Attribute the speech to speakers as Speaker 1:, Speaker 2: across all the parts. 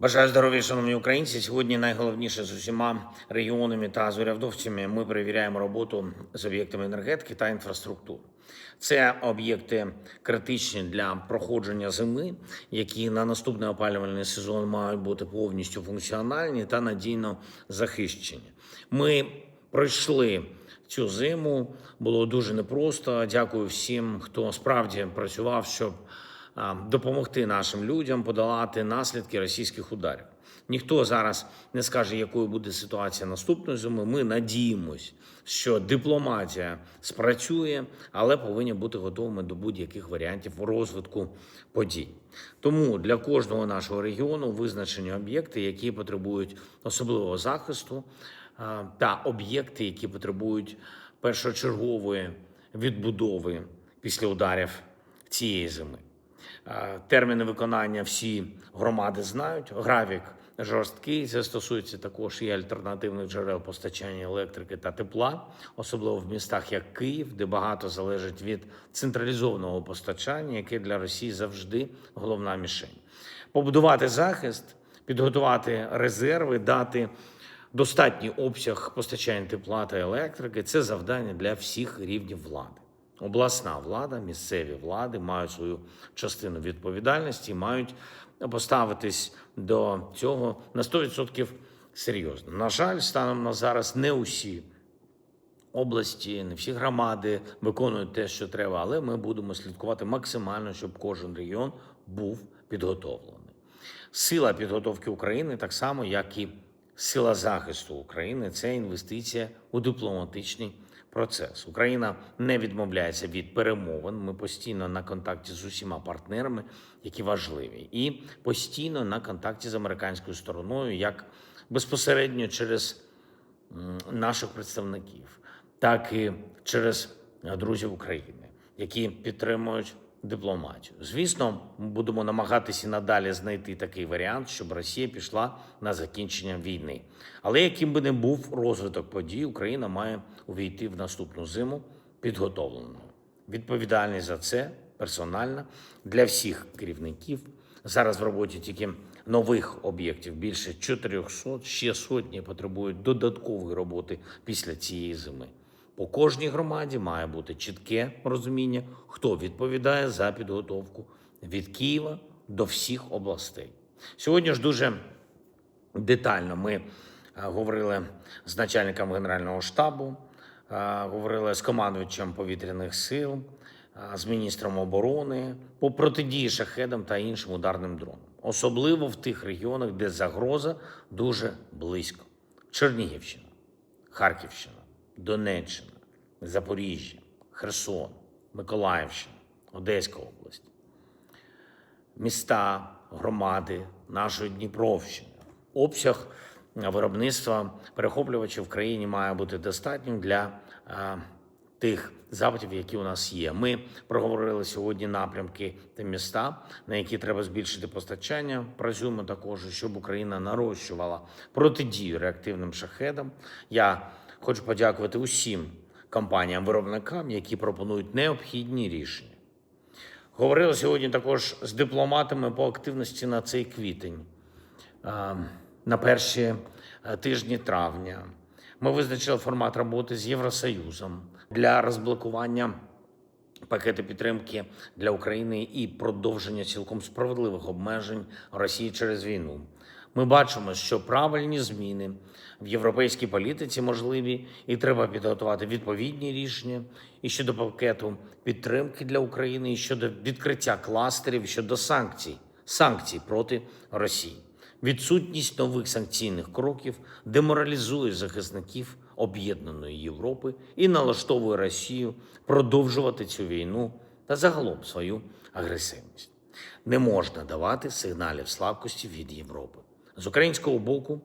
Speaker 1: Бажаю здоров'я, шановні українці. Сьогодні найголовніше з усіма регіонами та з урядовцями ми перевіряємо роботу з об'єктами енергетики та інфраструктури. Це об'єкти критичні для проходження зими, які на наступний опалювальний сезон мають бути повністю функціональні та надійно захищені. Ми пройшли цю зиму, було дуже непросто. Дякую всім, хто справді працював, щоб допомогти нашим людям подолати наслідки російських ударів. Ніхто зараз не скаже, якою буде ситуація наступної зими. Ми надіємось, що дипломатія спрацює, але повинні бути готовими до будь-яких варіантів розвитку подій. Тому для кожного нашого регіону визначені об'єкти, які потребують особливого захисту, та об'єкти, які потребують першочергової відбудови після ударів цієї зими. Терміни виконання всі громади знають. Графік жорсткий. Це стосується також і альтернативних джерел постачання електрики та тепла, особливо в містах, як Київ, де багато залежить від централізованого постачання, яке для Росії завжди головна мішень. Побудувати захист, підготувати резерви, дати достатній обсяг постачання тепла та електрики – це завдання для всіх рівнів влади. Обласна влада, місцеві влади мають свою частину відповідальності, мають поставитись до цього на 100% серйозно. На жаль, станом на зараз не усі області, не всі громади виконують те, що треба, але ми будемо слідкувати максимально, щоб кожен регіон був підготовлений. Сила підготовки України, так само, як і сила захисту України – це інвестиція у дипломатичний процес. Україна не відмовляється від перемовин. Ми постійно на контакті з усіма партнерами, які важливі. І постійно на контакті з американською стороною, як безпосередньо через наших представників, так і через друзів України, які підтримують дипломатію. Звісно, ми будемо намагатися надалі знайти такий варіант, щоб Росія пішла на закінчення війни. Але яким би не був розвиток подій, Україна має увійти в наступну зиму підготовленою. Відповідальність за це персональна для всіх керівників. Зараз в роботі тільки нових об'єктів більше 400, ще сотні потребують додаткової роботи після цієї зими. По кожній громаді має бути чітке розуміння, хто відповідає за підготовку від Києва до всіх областей. Сьогодні ж дуже детально ми говорили з начальником Генерального штабу, говорили з командувачем повітряних сил, з міністром оборони по протидії шахедам та іншим ударним дронам. Особливо в тих регіонах, де загроза дуже близько. Чернігівщина, Харківщина, Донеччина, Запоріжжя, Херсон, Миколаївщина, Одеська область, міста, громади нашої Дніпровщини. Обсяг виробництва перехоплювачів в країні має бути достатнім для тих запитів, які у нас є. Ми проговорили сьогодні напрямки та міста, на які треба збільшити постачання. Працюємо також, щоб Україна нарощувала протидію реактивним шахедам. Я хочу подякувати усім компаніям-виробникам, які пропонують необхідні рішення. Говорили сьогодні також з дипломатами по активності на цей квітень. На перші тижні травня ми визначили формат роботи з Євросоюзом для розблокування пакету підтримки для України і продовження цілком справедливих обмежень Росії через війну. Ми бачимо, що правильні зміни в європейській політиці можливі, і треба підготувати відповідні рішення і щодо пакету підтримки для України, і щодо відкриття кластерів, і щодо санкцій проти Росії. Відсутність нових санкційних кроків деморалізує захисників об'єднаної Європи і налаштовує Росію продовжувати цю війну та загалом свою агресивність. Не можна давати сигналів слабкості від Європи. З українського боку,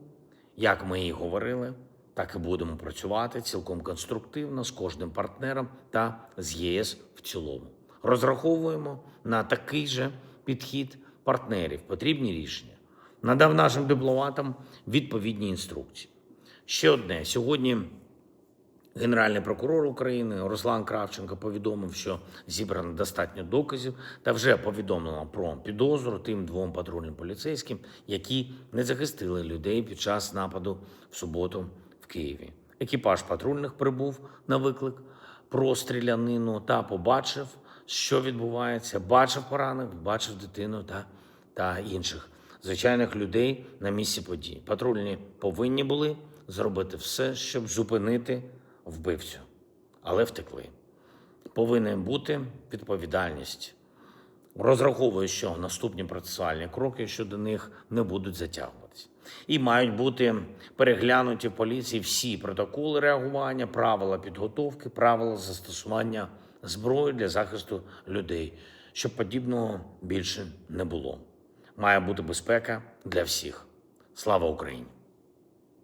Speaker 1: як ми і говорили, так і будемо працювати цілком конструктивно з кожним партнером та з ЄС в цілому. Розраховуємо на такий же підхід партнерів, потрібні рішення. Надав нашим дипломатам відповідні інструкції. Ще одне. Сьогодні Генеральний прокурор України Руслан Кравченко повідомив, що зібрано достатньо доказів та вже повідомлено про підозру тим двом патрульним поліцейським, які не захистили людей під час нападу в суботу в Києві. Екіпаж патрульних прибув на виклик про стрілянину та побачив, що відбувається, бачив поранених, бачив дитину та інших звичайних людей на місці події. Патрульні повинні були зробити все, щоб зупинити вбивцю, але втекли. Повинна бути відповідальність. Розраховую, що наступні процесуальні кроки щодо них не будуть затягуватися. І мають бути переглянуті в поліції всі протоколи реагування, правила підготовки, правила застосування зброї для захисту людей, щоб подібного більше не було. Має бути безпека для всіх. Слава Україні!